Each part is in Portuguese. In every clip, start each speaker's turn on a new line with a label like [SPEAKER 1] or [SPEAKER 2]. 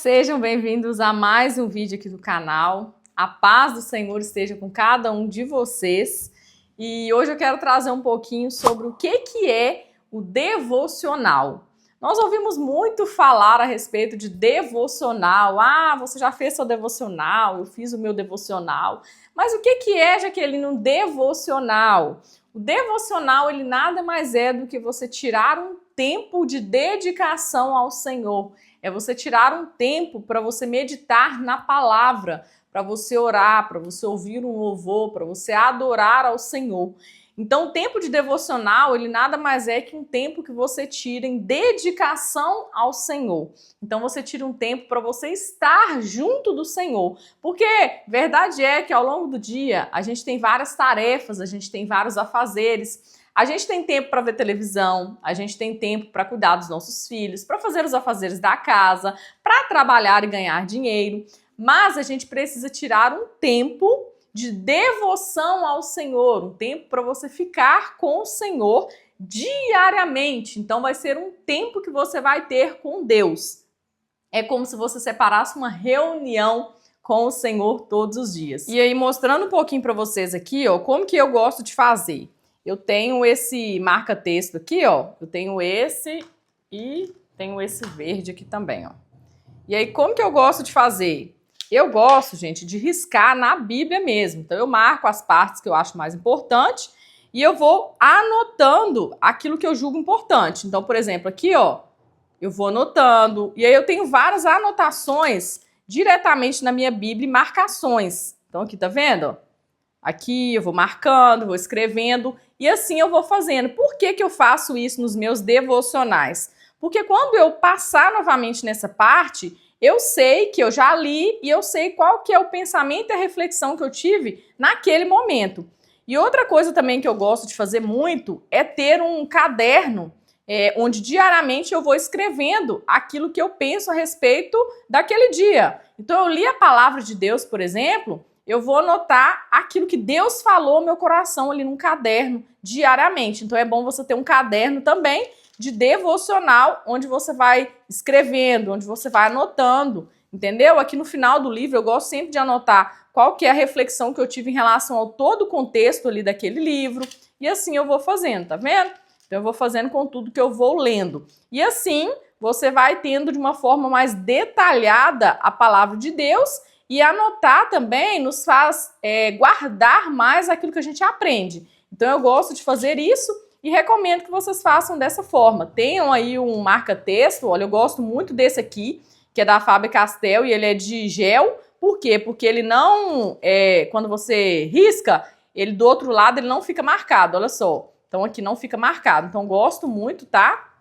[SPEAKER 1] Sejam bem-vindos a mais um vídeo aqui do canal. A paz do Senhor esteja com cada um de vocês. E hoje eu quero trazer um pouquinho sobre o que é o devocional. Nós ouvimos muito falar a respeito de devocional. Ah, você já fez seu devocional, eu fiz o meu devocional. Mas o que é, Jaqueline, um devocional? O devocional, ele nada mais é do que você tirar um tempo de dedicação ao Senhor. É você tirar um tempo para você meditar na palavra, para você orar, para você ouvir um louvor, para você adorar ao Senhor. Então, o tempo de devocional, ele nada mais é que um tempo que você tira em dedicação ao Senhor. Então, você tira um tempo para você estar junto do Senhor. Porque verdade é que ao longo do dia, a gente tem várias tarefas, a gente tem vários afazeres. A gente tem tempo para ver televisão, a gente tem tempo para cuidar dos nossos filhos, para fazer os afazeres da casa, para trabalhar e ganhar dinheiro. Mas a gente precisa tirar um tempo de devoção ao Senhor, um tempo para você ficar com o Senhor diariamente. Então vai ser um tempo que você vai ter com Deus. É como se você separasse uma reunião com o Senhor todos os dias. E aí, mostrando um pouquinho para vocês aqui, ó, como que eu gosto de fazer. Eu tenho esse marca-texto aqui, ó. Eu tenho esse e tenho esse verde aqui também, ó. E aí, como que eu gosto de fazer? Eu gosto, gente, de riscar na Bíblia mesmo. Então, eu marco as partes que eu acho mais importante e eu vou anotando aquilo que eu julgo importante. Então, por exemplo, aqui, ó, eu vou anotando. E aí, eu tenho várias anotações diretamente na minha Bíblia e marcações. Então, aqui, tá vendo? Aqui eu vou marcando, vou escrevendo e assim eu vou fazendo. Por que eu faço isso nos meus devocionais? Porque quando eu passar novamente nessa parte, eu sei que eu já li e eu sei qual que é o pensamento e a reflexão que eu tive naquele momento. E outra coisa também que eu gosto de fazer muito é ter um caderno onde diariamente eu vou escrevendo aquilo que eu penso a respeito daquele dia. Então eu li a palavra de Deus, por exemplo, eu vou anotar aquilo que Deus falou no meu coração ali num caderno diariamente. Então é bom você ter um caderno também de devocional, onde você vai escrevendo, onde você vai anotando, entendeu? Aqui no final do livro eu gosto sempre de anotar qual que é a reflexão que eu tive em relação ao todo o contexto ali daquele livro. E assim eu vou fazendo, tá vendo? Então eu vou fazendo com tudo que eu vou lendo. E assim você vai tendo de uma forma mais detalhada a palavra de Deus. E anotar também nos faz guardar mais aquilo que a gente aprende. Então eu gosto de fazer isso e recomendo que vocês façam dessa forma. Tenham aí um marca-texto, olha, eu gosto muito desse aqui, que é da Faber-Castell e ele é de gel. Por quê? Porque ele não, quando você risca, ele do outro lado ele não fica marcado, olha só. Então aqui não fica marcado. Então gosto muito, tá?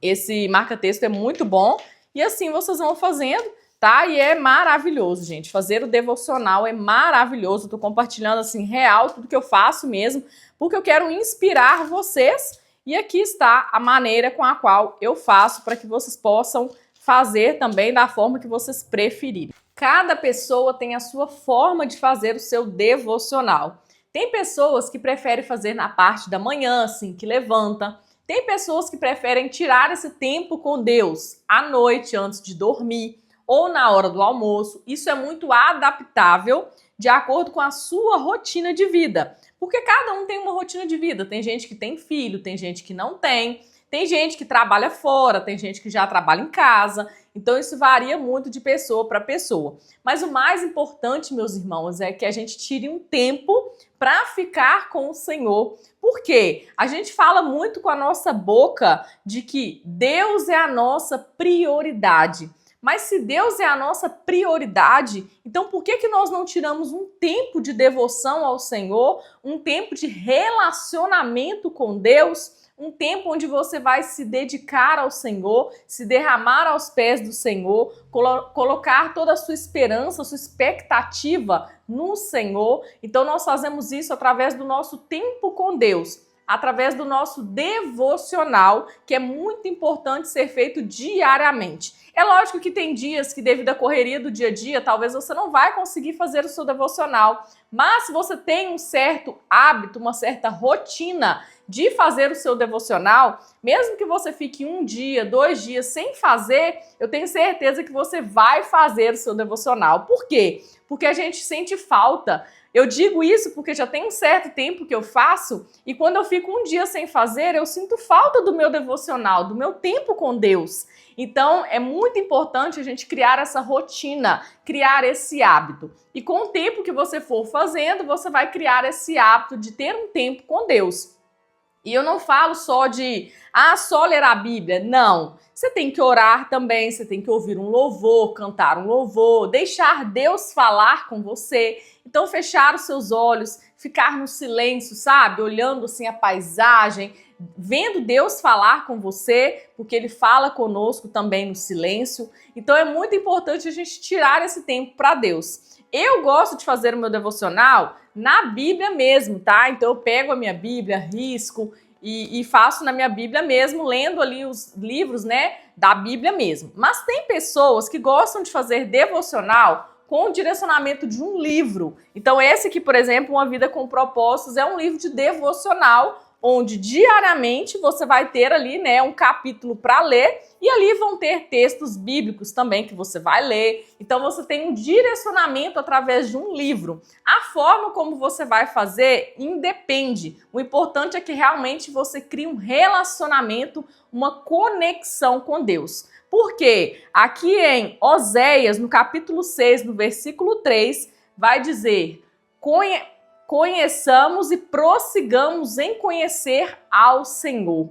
[SPEAKER 1] Esse marca-texto é muito bom. E assim vocês vão fazendo. Tá? E é maravilhoso, gente. Fazer o devocional é maravilhoso. Eu tô compartilhando assim, real, tudo que eu faço mesmo, porque eu quero inspirar vocês. E aqui está a maneira com a qual eu faço para que vocês possam fazer também da forma que vocês preferirem. Cada pessoa tem a sua forma de fazer o seu devocional. Tem pessoas que preferem fazer na parte da manhã, assim, que levanta. Tem pessoas que preferem tirar esse tempo com Deus à noite, antes de dormir, ou na hora do almoço. Isso é muito adaptável de acordo com a sua rotina de vida. Porque cada um tem uma rotina de vida. Tem gente que tem filho, tem gente que não tem gente que trabalha fora, tem gente que já trabalha em casa. Então isso varia muito de pessoa para pessoa. Mas o mais importante, meus irmãos, é que a gente tire um tempo para ficar com o Senhor. Por quê? A gente fala muito com a nossa boca de que Deus é a nossa prioridade. Mas se Deus é a nossa prioridade, então por que nós não tiramos um tempo de devoção ao Senhor, um tempo de relacionamento com Deus, um tempo onde você vai se dedicar ao Senhor, se derramar aos pés do Senhor, colocar toda a sua esperança, a sua expectativa no Senhor? Então nós fazemos isso através do nosso tempo com Deus, através do nosso devocional, que é muito importante ser feito diariamente. É lógico que tem dias que, devido à correria do dia a dia, talvez você não vai conseguir fazer o seu devocional. Mas se você tem um certo hábito, uma certa rotina de fazer o seu devocional, mesmo que você fique 1 dia, 2 dias sem fazer, eu tenho certeza que você vai fazer o seu devocional. Por quê? Porque a gente sente falta. Eu digo isso porque já tem um certo tempo que eu faço e quando eu fico 1 dia sem fazer, eu sinto falta do meu devocional, do meu tempo com Deus. Então, é muito importante a gente criar essa rotina, criar esse hábito. E com o tempo que você for fazendo, você vai criar esse hábito de ter um tempo com Deus. E eu não falo só de, só ler a Bíblia. Não. Você tem que orar também, você tem que ouvir um louvor, cantar um louvor, deixar Deus falar com você. Então, fechar os seus olhos, ficar no silêncio, sabe? Olhando assim a paisagem, vendo Deus falar com você, porque Ele fala conosco também no silêncio. Então, é muito importante a gente tirar esse tempo para Deus. Eu gosto de fazer o meu devocional na Bíblia mesmo, tá? Então eu pego a minha Bíblia, risco e faço na minha Bíblia mesmo, lendo ali os livros, né, da Bíblia mesmo. Mas tem pessoas que gostam de fazer devocional com o direcionamento de um livro. Então esse aqui, por exemplo, Uma Vida com Propósitos, é um livro de devocional onde diariamente você vai ter ali, né, um capítulo para ler e ali vão ter textos bíblicos também que você vai ler. Então você tem um direcionamento através de um livro. A forma como você vai fazer independe. O importante é que realmente você crie um relacionamento, uma conexão com Deus. Por quê? Aqui em Oséias, no capítulo 6, no versículo 3, vai dizer: conheçamos e prossigamos em conhecer ao Senhor.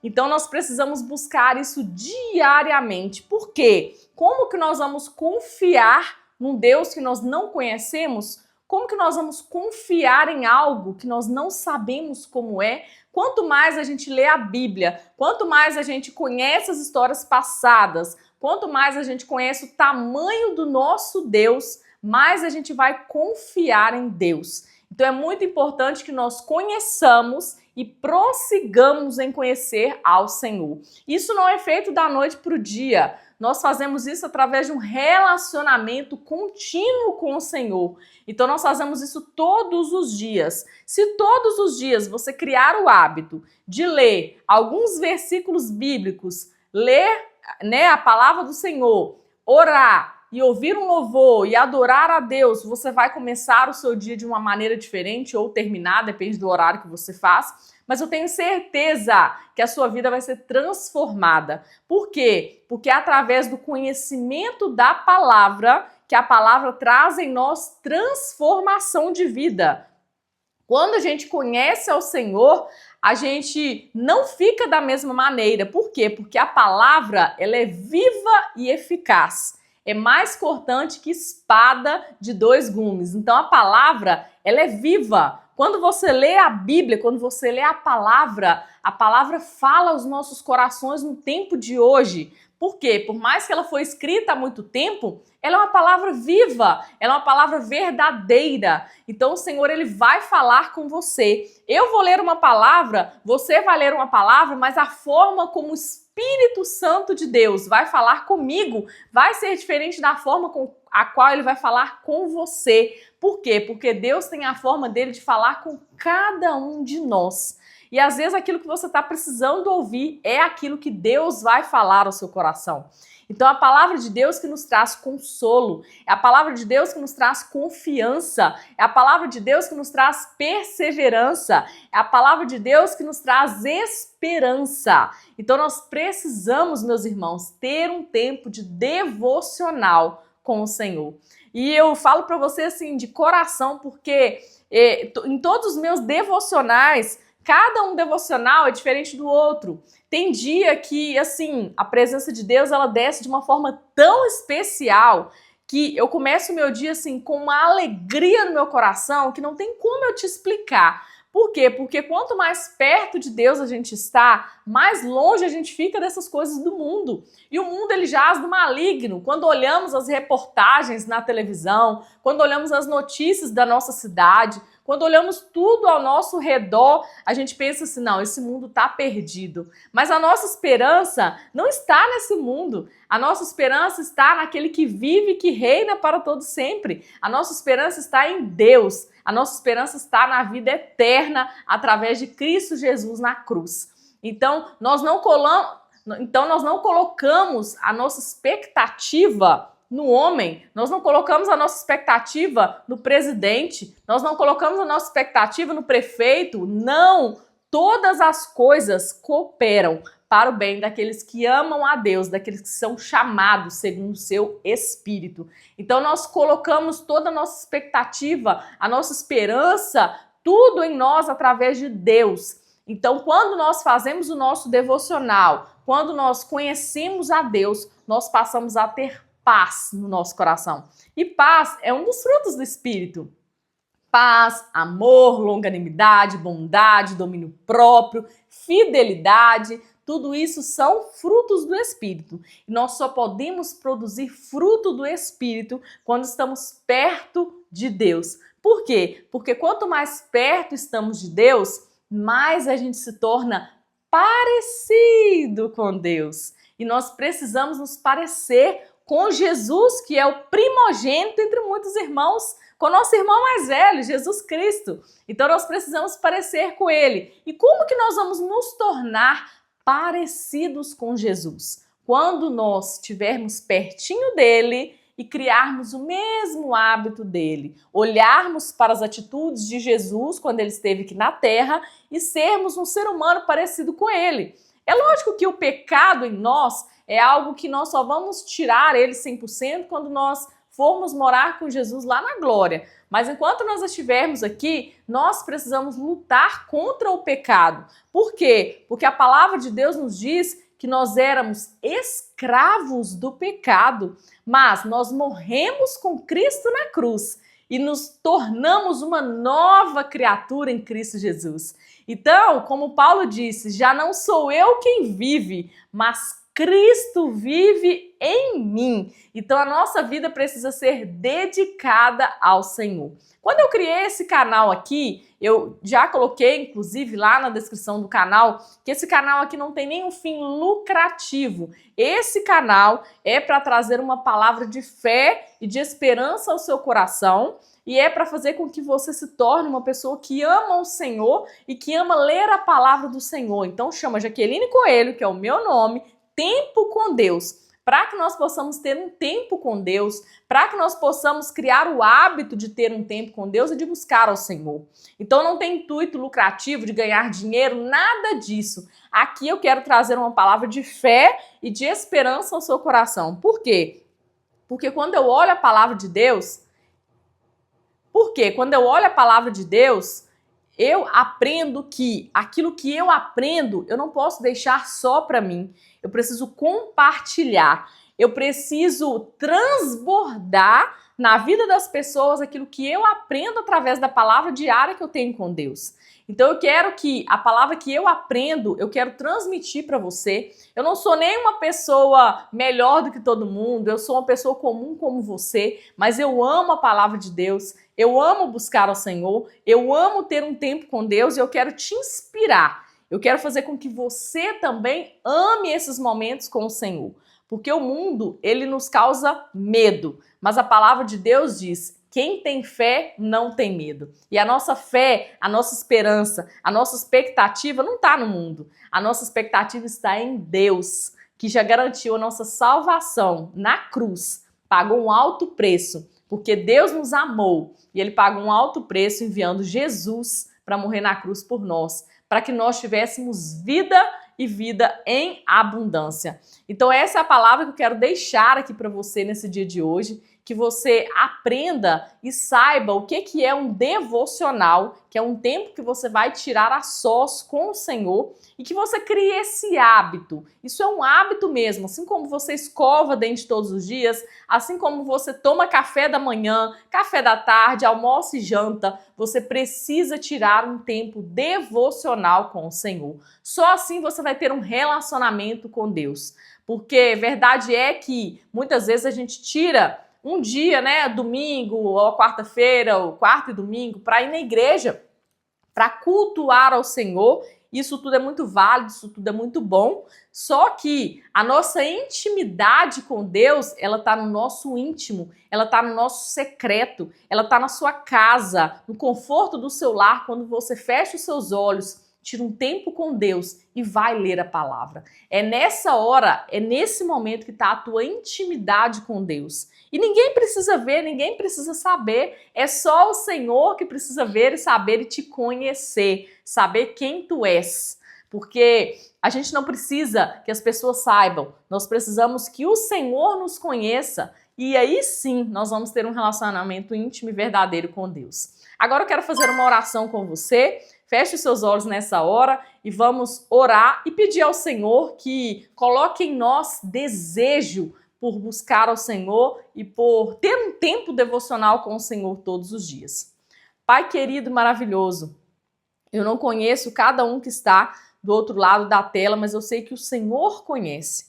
[SPEAKER 1] Então nós precisamos buscar isso diariamente. Por quê? Como que nós vamos confiar num Deus que nós não conhecemos? Como que nós vamos confiar em algo que nós não sabemos como é? Quanto mais a gente lê a Bíblia, quanto mais a gente conhece as histórias passadas, quanto mais a gente conhece o tamanho do nosso Deus, mais a gente vai confiar em Deus. Então é muito importante que nós conheçamos e prossigamos em conhecer ao Senhor. Isso não é feito da noite para o dia. Nós fazemos isso através de um relacionamento contínuo com o Senhor. Então nós fazemos isso todos os dias. Se todos os dias você criar o hábito de ler alguns versículos bíblicos, ler, né, a palavra do Senhor, orar, e ouvir um louvor e adorar a Deus, você vai começar o seu dia de uma maneira diferente ou terminar, depende do horário que você faz. Mas eu tenho certeza que a sua vida vai ser transformada. Por quê? Porque é através do conhecimento da palavra que a palavra traz em nós transformação de vida. Quando a gente conhece ao Senhor, a gente não fica da mesma maneira. Por quê? Porque a palavra, ela é viva e eficaz. É mais cortante que espada de 2 gumes. Então a palavra, ela é viva. Quando você lê a Bíblia, quando você lê a palavra fala aos nossos corações no tempo de hoje. Por quê? Por mais que ela foi escrita há muito tempo, ela é uma palavra viva, ela é uma palavra verdadeira. Então o Senhor, ele vai falar com você. Eu vou ler uma palavra, você vai ler uma palavra, mas a forma como o Espírito Santo de Deus vai falar comigo vai ser diferente da forma com a qual ele vai falar com você. Por quê? Porque Deus tem a forma dele de falar com cada um de nós. E às vezes aquilo que você está precisando ouvir é aquilo que Deus vai falar ao seu coração. Então a palavra de Deus que nos traz consolo, é a palavra de Deus que nos traz confiança, é a palavra de Deus que nos traz perseverança, é a palavra de Deus que nos traz esperança. Então nós precisamos, meus irmãos, ter um tempo de devocional com o Senhor. E eu falo para você assim de coração, porque em todos os meus devocionais, cada um devocional é diferente do outro. Tem dia que, assim, a presença de Deus, ela desce de uma forma tão especial que eu começo o meu dia, assim, com uma alegria no meu coração que não tem como eu te explicar. Por quê? Porque quanto mais perto de Deus a gente está, mais longe a gente fica dessas coisas do mundo. E o mundo, ele jaz do maligno. Quando olhamos as reportagens na televisão, quando olhamos as notícias da nossa cidade, Quando olhamos tudo ao nosso redor, a gente pensa assim, não, esse mundo está perdido. Mas a nossa esperança não está nesse mundo. A nossa esperança está naquele que vive e que reina para todo sempre. A nossa esperança está em Deus. A nossa esperança está na vida eterna através de Cristo Jesus na cruz. Então, nós não colocamos a nossa expectativa no homem, nós não colocamos a nossa expectativa no presidente, nós não colocamos a nossa expectativa no prefeito, não! Todas as coisas cooperam para o bem daqueles que amam a Deus, daqueles que são chamados segundo o seu Espírito. Então nós colocamos toda a nossa expectativa, a nossa esperança, tudo em nós através de Deus. Então quando nós fazemos o nosso devocional, quando nós conhecemos a Deus, nós passamos a ter paz no nosso coração. E paz é um dos frutos do Espírito. Paz, amor, longanimidade, bondade, domínio próprio, fidelidade, tudo isso são frutos do Espírito. E nós só podemos produzir fruto do Espírito quando estamos perto de Deus. Por quê? Porque quanto mais perto estamos de Deus, mais a gente se torna parecido com Deus. E nós precisamos nos parecer com Jesus, que é o primogênito entre muitos irmãos, com o nosso irmão mais velho, Jesus Cristo. Então nós precisamos parecer com ele. E como que nós vamos nos tornar parecidos com Jesus? Quando nós estivermos pertinho dele e criarmos o mesmo hábito dele, olharmos para as atitudes de Jesus quando ele esteve aqui na terra e sermos um ser humano parecido com ele. É lógico que o pecado em nós é algo que nós só vamos tirar ele 100% quando nós formos morar com Jesus lá na glória. Mas enquanto nós estivermos aqui, nós precisamos lutar contra o pecado. Por quê? Porque a palavra de Deus nos diz que nós éramos escravos do pecado, mas nós morremos com Cristo na cruz e nos tornamos uma nova criatura em Cristo Jesus. Então, como Paulo disse, já não sou eu quem vive, mas Cristo vive em mim. Então a nossa vida precisa ser dedicada ao Senhor. Quando eu criei esse canal aqui, eu já coloquei, inclusive, lá na descrição do canal, que esse canal aqui não tem nenhum fim lucrativo. Esse canal é para trazer uma palavra de fé e de esperança ao seu coração e é para fazer com que você se torne uma pessoa que ama o Senhor e que ama ler a palavra do Senhor. Então chama Jaqueline Coelho, que é o meu nome, Tempo com Deus, para que nós possamos ter um tempo com Deus, para que nós possamos criar o hábito de ter um tempo com Deus e de buscar ao Senhor. Então não tem intuito lucrativo de ganhar dinheiro, nada disso. Aqui eu quero trazer uma palavra de fé e de esperança ao seu coração. Por quê? Porque quando eu olho a palavra de Deus, eu aprendo que aquilo que eu aprendo, eu não posso deixar só para mim. Eu preciso compartilhar. Eu preciso transbordar na vida das pessoas aquilo que eu aprendo através da palavra diária que eu tenho com Deus. Então eu quero que a palavra que eu aprendo, eu quero transmitir para você. Eu não sou nem uma pessoa melhor do que todo mundo, eu sou uma pessoa comum como você, mas eu amo a palavra de Deus, eu amo buscar ao Senhor, eu amo ter um tempo com Deus e eu quero te inspirar. Eu quero fazer com que você também ame esses momentos com o Senhor. Porque o mundo, ele nos causa medo, mas a palavra de Deus diz: quem tem fé não tem medo. E a nossa fé, a nossa esperança, a nossa expectativa não está no mundo. A nossa expectativa está em Deus, que já garantiu a nossa salvação na cruz. Pagou um alto preço, porque Deus nos amou. E Ele pagou um alto preço enviando Jesus para morrer na cruz por nós, para que nós tivéssemos vida e vida em abundância. Então essa é a palavra que eu quero deixar aqui para você nesse dia de hoje, que você aprenda e saiba o que é um devocional, que é um tempo que você vai tirar a sós com o Senhor e que você crie esse hábito. Isso é um hábito mesmo, assim como você escova dente todos os dias, assim como você toma café da manhã, café da tarde, almoço e janta, você precisa tirar um tempo devocional com o Senhor. Só assim você vai ter um relacionamento com Deus. Porque verdade é que muitas vezes a gente tira um dia, né, domingo ou quarta-feira, ou quarta e domingo, para ir na igreja, para cultuar ao Senhor. Isso tudo é muito válido, isso tudo é muito bom, só que a nossa intimidade com Deus, ela tá no nosso íntimo, ela tá no nosso secreto, ela tá na sua casa, no conforto do seu lar, quando você fecha os seus olhos, tira um tempo com Deus e vai ler a palavra. É nessa hora, é nesse momento que está a tua intimidade com Deus. E ninguém precisa ver, ninguém precisa saber. É só o Senhor que precisa ver e saber e te conhecer, saber quem tu és. Porque a gente não precisa que as pessoas saibam, nós precisamos que o Senhor nos conheça e aí sim nós vamos ter um relacionamento íntimo e verdadeiro com Deus. Agora eu quero fazer uma oração com você. Feche os seus olhos nessa hora e vamos orar e pedir ao Senhor que coloque em nós desejo por buscar ao Senhor e por ter um tempo devocional com o Senhor todos os dias. Pai querido e maravilhoso, eu não conheço cada um que está do outro lado da tela, mas eu sei que o Senhor conhece.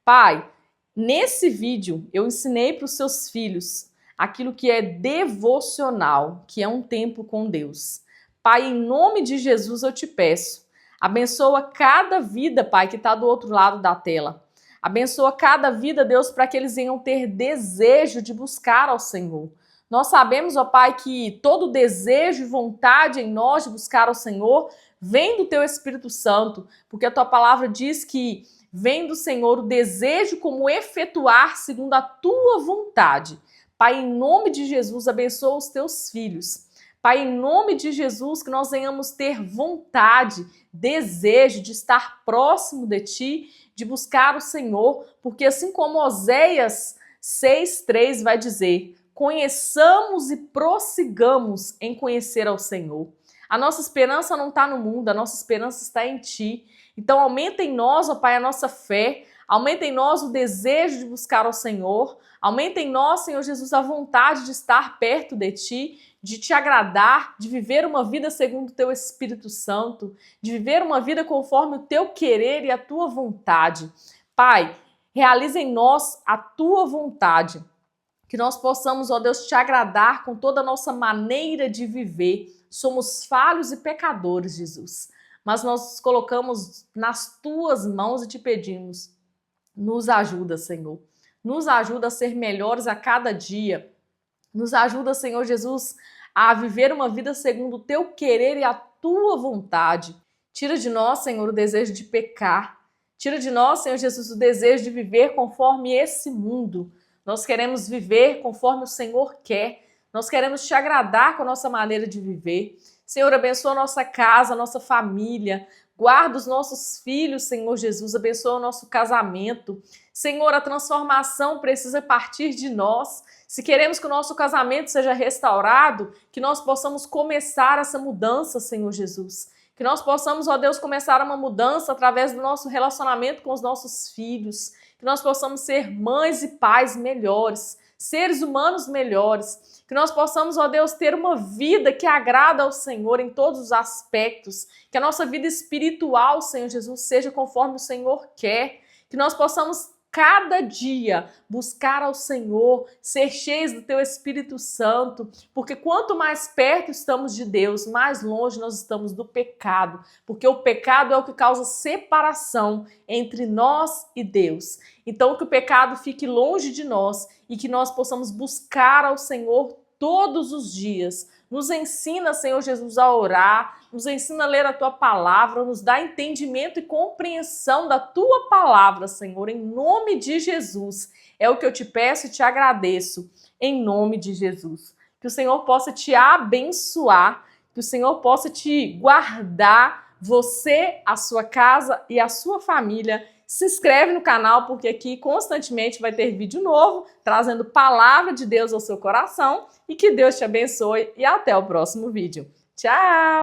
[SPEAKER 1] Pai, nesse vídeo eu ensinei para os seus filhos aquilo que é devocional, que é um tempo com Deus. Pai, em nome de Jesus eu te peço, abençoa cada vida, Pai, que está do outro lado da tela. Abençoa cada vida, Deus, para que eles venham ter desejo de buscar ao Senhor. Nós sabemos, ó Pai, que todo desejo e vontade em nós de buscar ao Senhor vem do Teu Espírito Santo, porque a Tua palavra diz que vem do Senhor o desejo como efetuar segundo a Tua vontade. Pai, em nome de Jesus, abençoa os Teus filhos. Pai, em nome de Jesus, que nós venhamos ter vontade, desejo de estar próximo de Ti, de buscar o Senhor, porque assim como Oséias 6:3 vai dizer, conheçamos e prossigamos em conhecer ao Senhor. A nossa esperança não está no mundo, a nossa esperança está em Ti. Então aumenta em nós, ó Pai, a nossa fé, aumenta em nós o desejo de buscar ao Senhor, aumenta em nós, Senhor Jesus, a vontade de estar perto de Ti, de Te agradar, de viver uma vida segundo o Teu Espírito Santo, de viver uma vida conforme o Teu querer e a Tua vontade. Pai, realiza em nós a Tua vontade, que nós possamos, ó Deus, Te agradar com toda a nossa maneira de viver. Somos falhos e pecadores, Jesus, mas nós nos colocamos nas Tuas mãos e Te pedimos, nos ajuda, Senhor. Nos ajuda a ser melhores a cada dia. Nos ajuda, Senhor Jesus, a viver uma vida segundo o Teu querer e a Tua vontade. Tira de nós, Senhor, o desejo de pecar. Tira de nós, Senhor Jesus, o desejo de viver conforme esse mundo. Nós queremos viver conforme o Senhor quer. Nós queremos Te agradar com a nossa maneira de viver. Senhor, abençoa a nossa casa, a nossa família. Guarda os nossos filhos, Senhor Jesus. Abençoa o nosso casamento. Senhor, a transformação precisa partir de nós. Se queremos que o nosso casamento seja restaurado, que nós possamos começar essa mudança, Senhor Jesus. Que nós possamos, ó Deus, começar uma mudança através do nosso relacionamento com os nossos filhos. Que nós possamos ser mães e pais melhores, seres humanos melhores. Que nós possamos, ó Deus, ter uma vida que agrada ao Senhor em todos os aspectos. Que a nossa vida espiritual, Senhor Jesus, seja conforme o Senhor quer. Que nós possamos cada dia buscar ao Senhor, ser cheios do Teu Espírito Santo, porque quanto mais perto estamos de Deus, mais longe nós estamos do pecado, porque o pecado é o que causa separação entre nós e Deus. Então que o pecado fique longe de nós e que nós possamos buscar ao Senhor todos os dias. Nos ensina, Senhor Jesus, a orar, nos ensina a ler a Tua palavra, nos dá entendimento e compreensão da Tua palavra, Senhor, em nome de Jesus. É o que eu Te peço e Te agradeço, em nome de Jesus. Que o Senhor possa Te abençoar, que o Senhor possa Te guardar, você, a sua casa e a sua família. Se inscreve no canal, porque aqui constantemente vai ter vídeo novo, trazendo palavra de Deus ao seu coração. E que Deus te abençoe e até o próximo vídeo. Tchau!